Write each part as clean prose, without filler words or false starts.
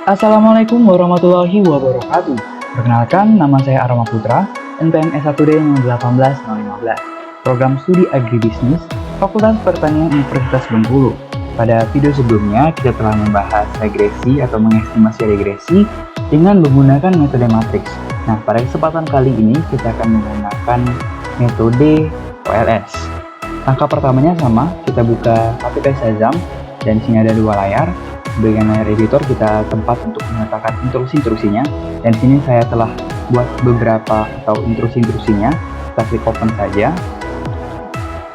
Assalamualaikum warahmatullahi wabarakatuh. Perkenalkan, nama saya Arama Putra, NPM S1D 18015. Program Studi Agribisnis, Fakultas Pertanian Universitas Bengkulu. Pada video sebelumnya, kita telah membahas regresi atau mengestimasi regresi dengan menggunakan metode matriks. Nah, pada kesempatan kali ini, kita akan menggunakan metode OLS. Langkah pertamanya sama, kita buka aplikasi Shazam, dan di sini ada dua layar. Bagian layar editor kita tempat untuk mengatakan instruksi-instruksinya, dan di sini saya telah buat beberapa atau instruksi-instruksinya. Kita klik open saja,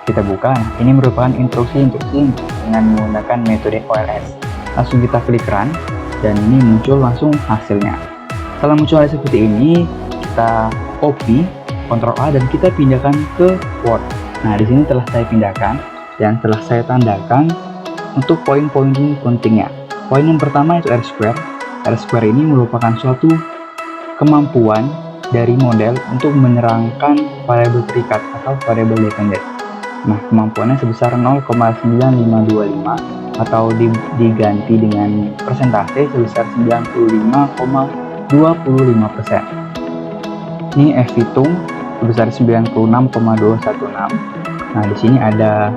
kita buka. Nah, ini merupakan instruksi-instruksi dengan menggunakan metode OLS. Langsung kita klik run, dan ini muncul langsung hasilnya. Setelah muncul hasil seperti ini, kita copy, Ctrl A, dan kita pindahkan ke Word. Nah, di sini telah saya pindahkan dan telah saya tandakan untuk poin-poin pentingnya. Poin yang pertama itu R-square. R-square ini merupakan suatu kemampuan dari model untuk menerangkan variabel terikat atau variabel dependent. Nah, kemampuannya sebesar 0,9525 atau diganti dengan persentase sebesar 95,25%. Ini F hitung sebesar 96,216. Nah, di sini ada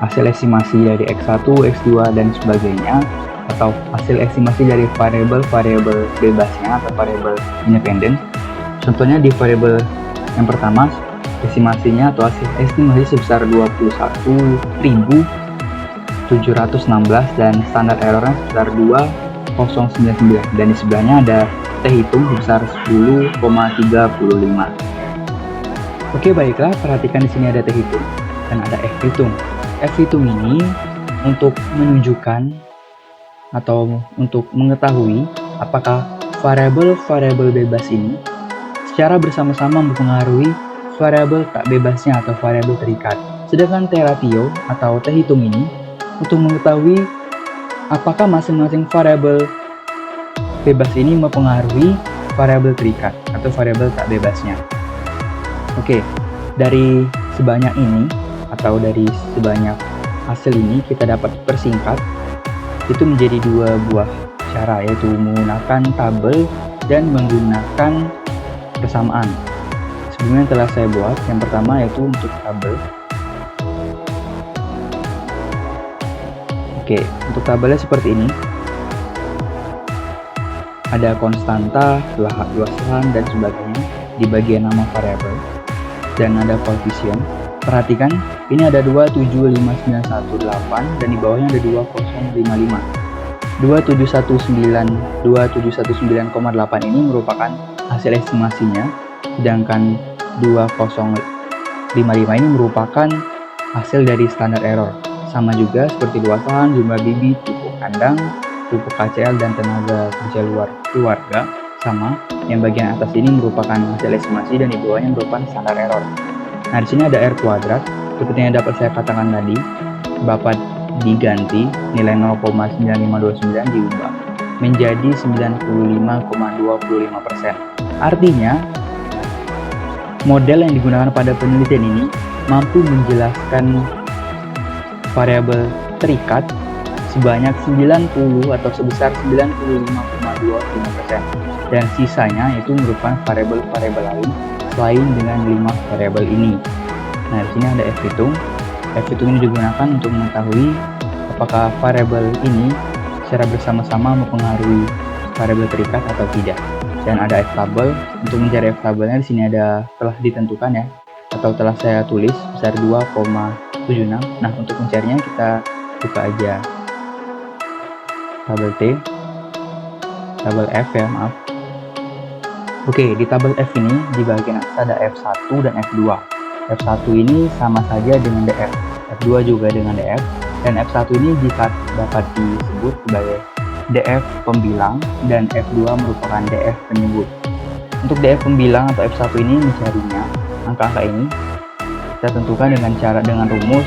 hasil estimasi dari X1, X2, dan sebagainya, atau hasil estimasi dari variabel-variabel bebasnya atau variabel independen. Contohnya di variabel yang pertama, estimasinya atau hasil estimasi sebesar 21.716 dan standar errornya sebesar 2099, dan di sebelahnya ada T hitung sebesar 10,35. Oke, baiklah, perhatikan di sini ada T hitung dan ada F hitung. F hitung ini untuk menunjukkan atau untuk mengetahui apakah variabel-variabel bebas ini secara bersama-sama mempengaruhi variabel tak bebasnya atau variabel terikat. Sedangkan T ratio atau T hitung ini untuk mengetahui apakah masing-masing variabel bebas ini mempengaruhi variabel terikat atau variabel tak bebasnya. Oke, dari sebanyak ini atau dari sebanyak hasil ini kita dapat persingkat itu menjadi dua buah cara, yaitu menggunakan tabel dan menggunakan persamaan. Sebelumnya telah saya buat. Yang pertama yaitu untuk tabel. Oke, untuk tabelnya seperti ini. Ada konstanta, luas lahan, dan sebagainya di bagian nama variabel, dan ada koefisien. Perhatikan, ini ada 275918 dan di bawahnya ada 2055. 2719,8 ini merupakan hasil estimasinya, sedangkan 2055 ini merupakan hasil dari standar error. Sama juga seperti luas lahan, jumlah bibit, pupuk kandang, pupuk KCL, dan tenaga kerja luar keluarga. Sama, yang bagian atas ini merupakan hasil estimasi dan di bawahnya merupakan standar error. Nah, di sini ada R kuadrat, seperti yang dapat saya katakan tadi, dapat diganti nilai 0,9529 diubah menjadi 95,25%. Artinya, model yang digunakan pada penelitian ini mampu menjelaskan variabel terikat sebanyak 90 atau sebesar 95,25%, dan sisanya itu merupakan variabel-variabel lain selain dengan 5 variabel ini. Nah, di sini ada F hitung. F hitung ini digunakan untuk mengetahui apakah variabel ini secara bersama-sama mempengaruhi variabel terikat atau tidak. Dan ada F tabel. Untuk mencari F tabelnya di sini ada telah ditentukan ya, atau telah saya tulis besar 2,76. Nah, untuk mencarinya kita buka aja tabel T, tabel F ya, maaf. Oke, di tabel F ini di bagian atas ada F1 dan F2. F1 ini sama saja dengan DF, F2 juga dengan DF, dan F1 ini jika dapat disebut sebagai DF pembilang dan F2 merupakan DF penyebut. Untuk DF pembilang atau F1 ini mencarinya, angka-angka ini kita tentukan dengan rumus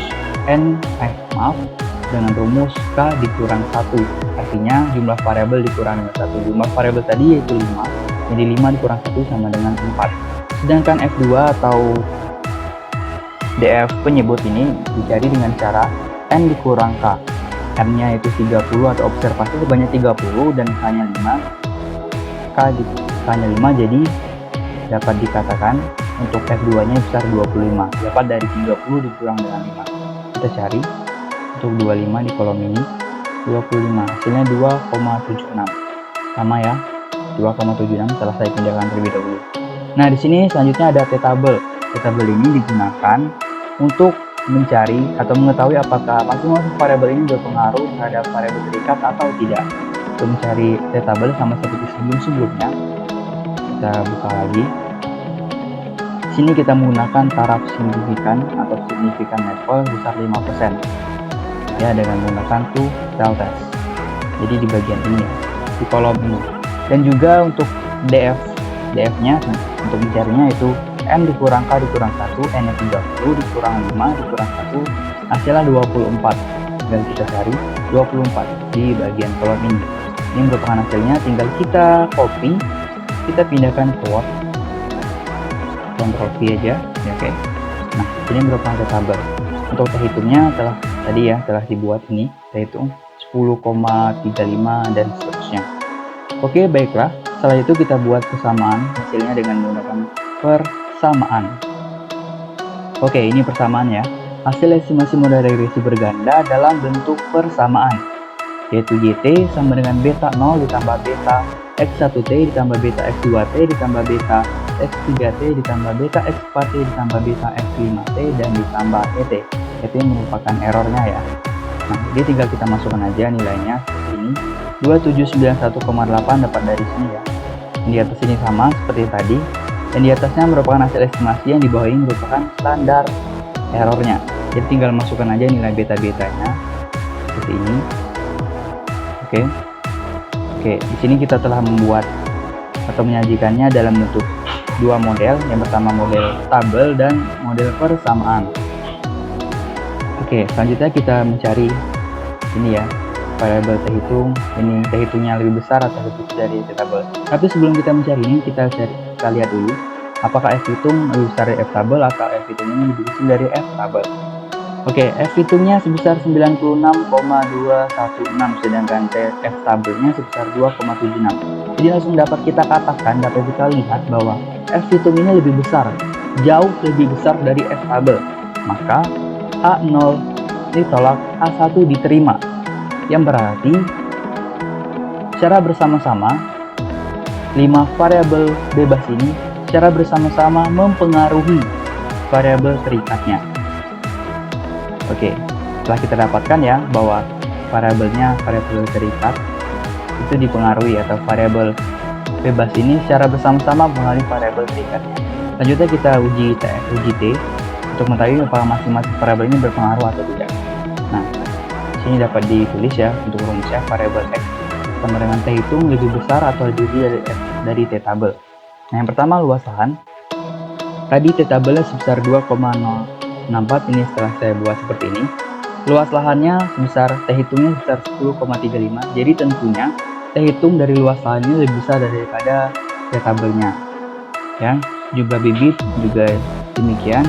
dengan rumus K dikurang 1. Artinya jumlah variabel dikurang dengan 1. Jumlah variabel tadi yaitu 5. Jadi 5 dikurang 1 sama dengan 4. Sedangkan F2 atau DF penyebut ini dicari dengan cara N dikurang K. N-nya itu 30 atau observasi sebanyak 30 dan K-nya 5. K-nya 5, jadi dapat dikatakan untuk F2-nya besar 25. Dapat dari 30 dikurang dengan 5. Kita cari untuk 25 di kolom ini. 25, hasilnya 2,76. Sama ya, 2,76 setelah saya pindahkan terlebih dahulu. Nah, di sini selanjutnya ada T-table. T-table ini digunakan untuk mencari atau mengetahui apakah masing-masing variabel ini berpengaruh terhadap variabel terikat atau tidak. Untuk mencari T-table sama seperti sebelum-sebelumnya, kita buka lagi. Di sini kita menggunakan taraf signifikan atau signifikan level besar 5%. Ya, dengan menggunakan to test. Jadi di bagian ini ya, di kolom ini. Dan juga untuk DF-nya untuk mencarinya itu N dikurang K dikurang 1, N nya 30 dikurang 5 dikurang 1, hasilnya 24. Dan kita cari 24 di bagian kolom ini. Ini merupakan hasilnya, tinggal kita copy, kita pindahkan ke Word, Ctrl V aja, ya, oke. Nah, ini merupakan T-table. Untuk hitungnya telah dibuat ini, hitung 10,35 dan seterusnya. Oke, baiklah. Setelah itu kita buat persamaan hasilnya dengan menggunakan persamaan. Oke, ini persamaan ya. Hasil estimasi modal regresi berganda dalam bentuk persamaan, yaitu YT sama dengan beta 0 ditambah beta X1T ditambah beta X2T ditambah beta X3T ditambah beta X4T ditambah beta X5T dan ditambah ET. ET merupakan errornya ya. Nah, jadi tinggal kita masukkan aja nilainya seperti ini. 2791,8 dapat dari sini ya. Yang di atas ini sama seperti tadi. Dan di atasnya merupakan hasil estimasi, yang di bawah ini merupakan standar errornya. Jadi tinggal masukkan aja nilai beta-betanya seperti ini. Oke, di sini kita telah membuat atau menyajikannya dalam bentuk dua model. Yang pertama model tabel dan model persamaan. Oke, selanjutnya kita mencari ini ya, variabel T-hitung. Ini T-hitungnya lebih besar atau lebih kecil dari T-table. Tapi sebelum kita mencari ini, kita lihat dulu apakah F-hitung lebih besar dari F-table atau F-hitungnya lebih kecil dari F-table. Oke, F-hitungnya sebesar 96,216, sedangkan F-table-nya sebesar 2,76. Jadi langsung dapat kita katakan, dapat kita lihat bahwa F-hitung ini lebih besar, jauh lebih besar dari F-table. Maka H0 ditolak, H1 diterima. Yang berarti secara bersama-sama 5 variabel bebas ini secara bersama-sama mempengaruhi variabel terikatnya. Oke, setelah kita dapatkan ya bahwa variabel terikat itu dipengaruhi, atau variabel bebas ini secara bersama-sama mempengaruhi variabel terikatnya. Selanjutnya kita uji T untuk mengetahui apakah masing-masing variabel ini berpengaruh atau tidak. Nah, sini dapat ditulis ya untuk rumusnya, variabel X sama dengan T-hitung lebih besar atau lebih kecil dari T-table. Nah, yang pertama luas lahan. Tadi T-table sebesar 2,064, ini setelah saya buat seperti ini. Luas lahannya sebesar, T-hitungnya sebesar 10,35. Jadi tentunya T-hitung dari luas lahan ini lebih besar daripada T-table-nya. Ya, jumlah bibit juga demikian.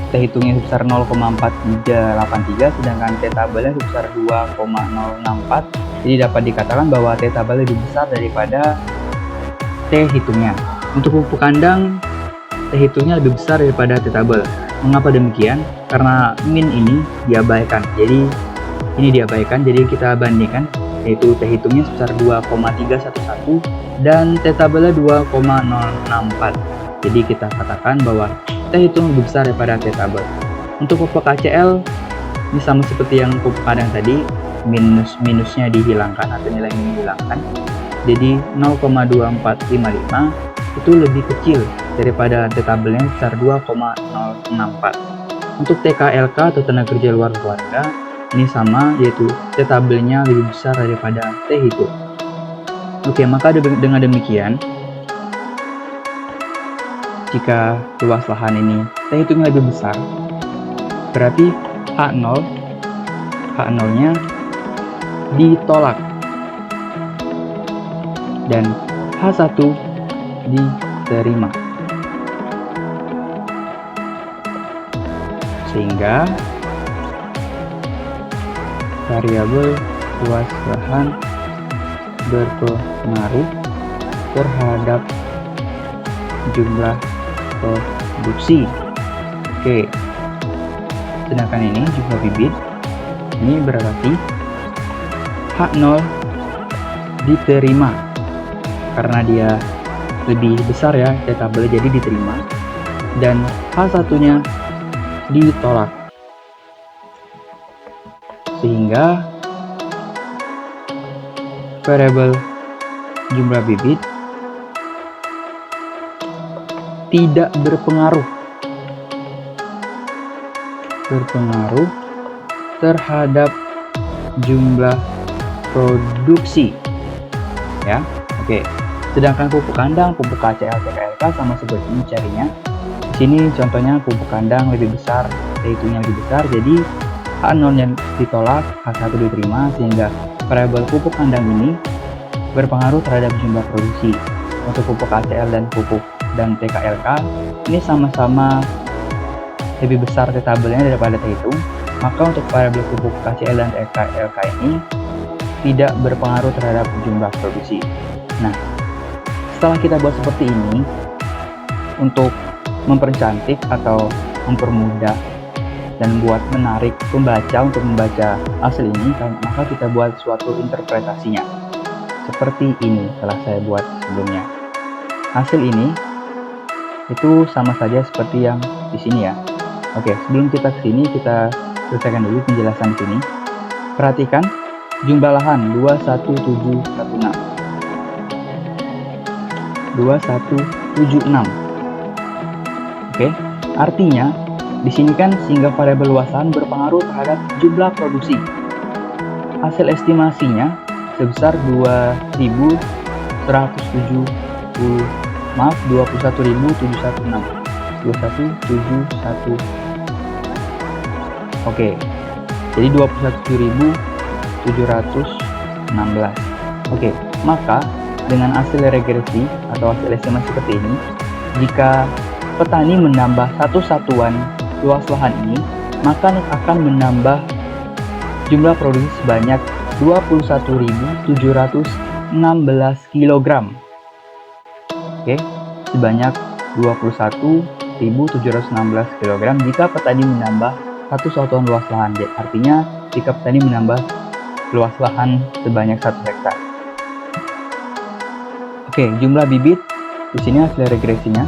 T-hitungnya sebesar 0,4383, sedangkan T-table-nya sebesar 2,064. Jadi dapat dikatakan bahwa T-table lebih besar daripada T-hitungnya. Untuk pupuk kandang, T-hitungnya lebih besar daripada T-table. Mengapa demikian? Karena min ini diabaikan. Jadi ini diabaikan, jadi kita bandingkan, yaitu T-hitungnya sebesar 2,311 dan T-table-nya 2,064. Jadi kita katakan bahwa T-hitung lebih besar daripada T-table. Untuk pupuk KCL ini sama seperti yang pupuk kandang tadi, minusnya dihilangkan atau nilai min dihilangkan. Jadi 0,2455 itu lebih kecil daripada T-table-nya sebesar 2,064. Untuk TKLK atau tenaga kerja luar keluarga ini sama, yaitu T-table-nya lebih besar daripada T-hitung. Oke, maka dengan demikian, jika luas lahan ini T-hitungnya lebih besar, berarti H0-nya ditolak dan H1 diterima. Sehingga variabel luas lahan berpengaruh terhadap jumlah produksi. Oke, sedangkan ini jumlah bibit ini berarti H0 diterima karena dia lebih besar ya tabelnya, jadi diterima, dan H1-nya ditolak, sehingga variabel jumlah bibit tidak berpengaruh terhadap jumlah produksi ya. Oke, sedangkan pupuk kandang, pupuk KCL, TKLK sama seperti ini carinya. Di sini contohnya pupuk kandang lebih besar, T-nya lebih besar, jadi H0-nya ditolak, H1 diterima, sehingga variabel pupuk kandang ini berpengaruh terhadap jumlah produksi. Untuk pupuk KCL dan TKLK ini sama-sama lebih besar tabelnya daripada T-hitung, maka untuk variabel pupuk KCL dan TKLK ini tidak berpengaruh terhadap jumlah produksi. Nah, setelah kita buat seperti ini, untuk mempercantik atau mempermudah dan buat menarik pembaca untuk membaca hasil ini, maka kita buat suatu interpretasinya. Seperti ini telah saya buat sebelumnya. Hasil ini itu sama saja seperti yang di sini ya. Oke, sebelum kita ke sini, kita selesaikan dulu penjelasan di sini. Perhatikan jumlah lahan 21716. 2176. Oke, artinya di sini kan sehingga variabel luas lahan berpengaruh terhadap jumlah produksi. Hasil estimasinya sebesar 21.716. Oke, jadi 21.716. Oke, maka dengan hasil regresi atau hasil estimasi seperti ini, jika petani menambah satu satuan luas lahan ini, maka akan menambah jumlah produksi sebanyak 21.716 kg. Oke, sebanyak 21.716 kg jika petani menambah satu satuan luas lahan. Artinya jika petani menambah luas lahan sebanyak 1 hektar. Oke, jumlah bibit di sini hasil regresinya.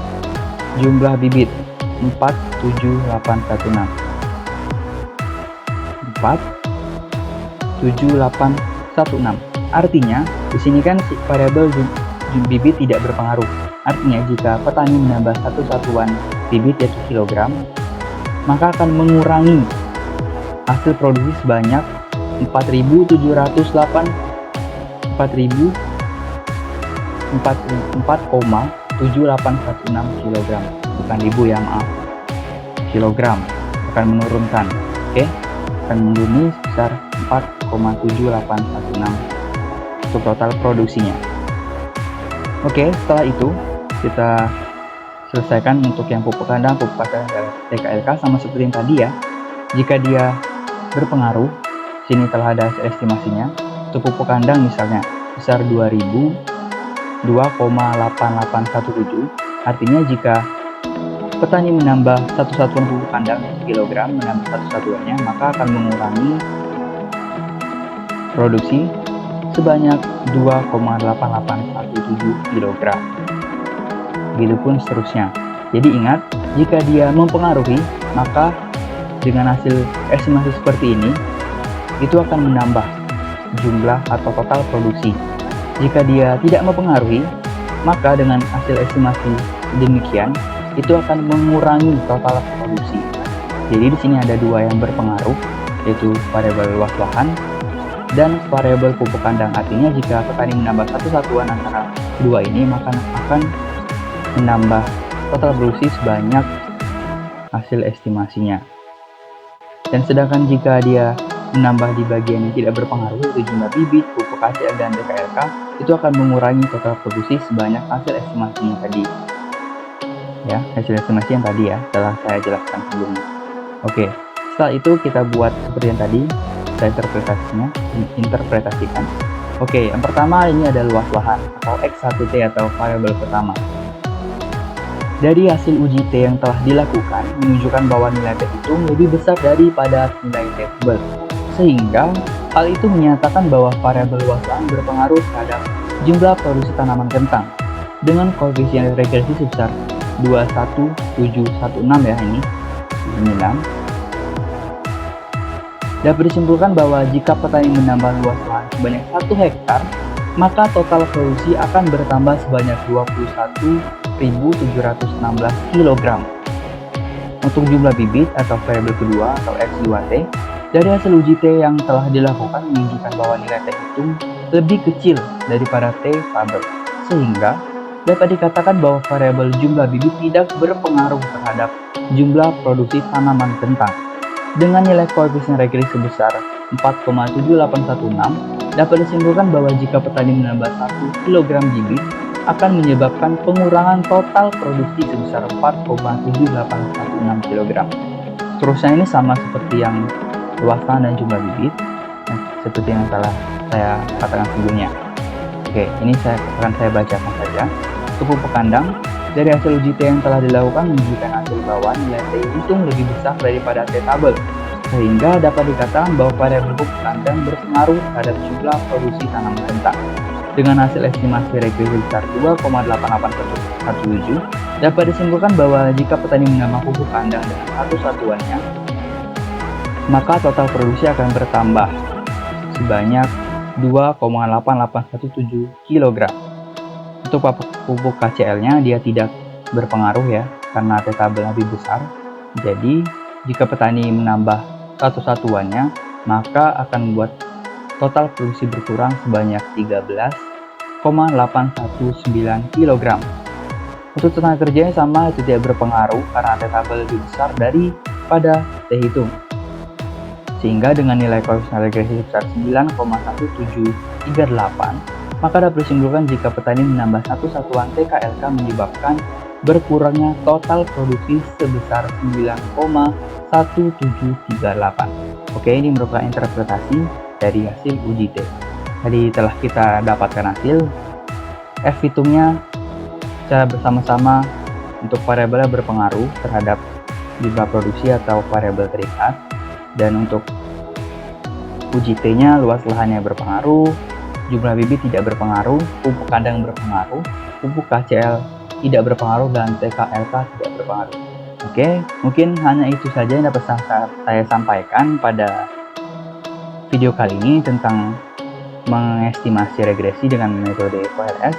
Jumlah bibit 47816. 47816. Artinya di sini kan variabel bibit tidak berpengaruh. Artinya jika petani menambah satu satuan bibit yaitu kilogram, maka akan mengurangi hasil produksi sebanyak 4,716 kg, bukan ribu ya, maaf, kilogram, akan menurunkan. Oke, akan menuruni sebesar 4,7816 untuk total produksinya. Oke, setelah itu kita selesaikan untuk yang pupuk kandang, pupuk KCL, TKLK sama seperti yang tadi ya. Jika dia berpengaruh, sini telah ada estimasinya. Untuk pupuk kandang misalnya besar 2,8817. Artinya jika petani menambah satu satuan pupuk kandang kilogram, menambah satu satuannya, maka akan mengurangi produksi sebanyak 2,8817 kg. Begitupun seterusnya. Jadi ingat, jika dia mempengaruhi, maka dengan hasil estimasi seperti ini, itu akan menambah jumlah atau total produksi. Jika dia tidak mempengaruhi, maka dengan hasil estimasi demikian, itu akan mengurangi total produksi. Jadi di sini ada dua yang berpengaruh, yaitu variabel luas lahan dan variabel pupuk kandang. Artinya jika petani menambah satu satuan antara kedua ini, maka akan menambah total produksi sebanyak hasil estimasinya. Dan sedangkan jika dia menambah di bagian yang tidak berpengaruh, yaitu jumlah bibit, pupuk KCL dan TKLK, itu akan mengurangi total produksi sebanyak hasil estimasinya tadi. Ya, hasil estimasi yang tadi ya, telah saya jelaskan sebelumnya. Oke, setelah itu kita buat seperti yang tadi. saya interpretasikan. Oke, yang pertama ini ada luas lahan atau X1T atau variabel pertama. Dari hasil uji T yang telah dilakukan menunjukkan bahwa nilai T itu lebih besar daripada nilai T-table, sehingga hal itu menyatakan bahwa variabel luas lahan berpengaruh terhadap jumlah produksi tanaman kentang dengan koefisien regresi sebesar 21716 ya, ini 9. Dapat disimpulkan bahwa jika petani menambah luas lahan sebanyak 1 hektar, maka total produksi akan bertambah sebanyak 21.716 kg. Untuk jumlah bibit atau variabel kedua atau X2T, dari hasil uji T yang telah dilakukan menunjukkan bahwa nilai T itu lebih kecil daripada T-table, sehingga dapat dikatakan bahwa variabel jumlah bibit tidak berpengaruh terhadap jumlah produksi tanaman kentang. Dengan nilai koefisien regresi sebesar 4,7816, dapat disimpulkan bahwa jika petani menambah 1 kg bibit, akan menyebabkan pengurangan total produksi sebesar 4,7816 kg. Seterusnya ini sama seperti yang luas lahan dan jumlah bibit, seperti yang telah saya katakan sebelumnya. Oke, ini akan saya bacakan saja. Untuk pupuk kandang, dari hasil uji T yang telah dilakukan menunjukkan hasil bahwa nilai T itu lebih besar daripada T-table, sehingga dapat dikatakan bahwa variabel pupuk kandang berpengaruh terhadap jumlah produksi tanaman kentang. Dengan hasil estimasi regresi besar 2,8817, dapat disimpulkan bahwa jika petani menambah pupuk kandang dengan satu satuannya, maka total produksi akan bertambah sebanyak 2,8817 kg. Untuk pupuk KCl-nya dia tidak berpengaruh ya, karena T-table lebih besar. Jadi jika petani menambah satu satuannya, maka akan membuat total produksi berkurang sebanyak 13,819 kg. Untuk tenaga kerjanya sama, itu tidak berpengaruh karena T-table lebih besar daripada T-hitung. Sehingga dengan nilai koefisien regresi sebesar 9,1738, maka dapat disimpulkan jika petani menambah satu satuan TKLK menyebabkan berkurangnya total produksi sebesar 9,1738. Oke, ini merupakan interpretasi dari hasil uji T. Tadi telah kita dapatkan hasil, F hitungnya secara bersama-sama untuk variabelnya berpengaruh terhadap jumlah produksi atau variabel terikat, dan untuk uji T-nya luas lahannya berpengaruh, jumlah bibit tidak berpengaruh, pupuk kandang berpengaruh, pupuk KCl tidak berpengaruh, dan TKLK tidak berpengaruh. Oke, mungkin hanya itu saja yang dapat saya sampaikan pada video kali ini tentang mengestimasi regresi dengan metode OLS.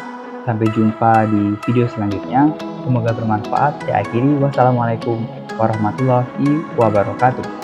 Sampai jumpa di video selanjutnya. Semoga bermanfaat. Saya akhiri. Wassalamualaikum warahmatullahi wabarakatuh.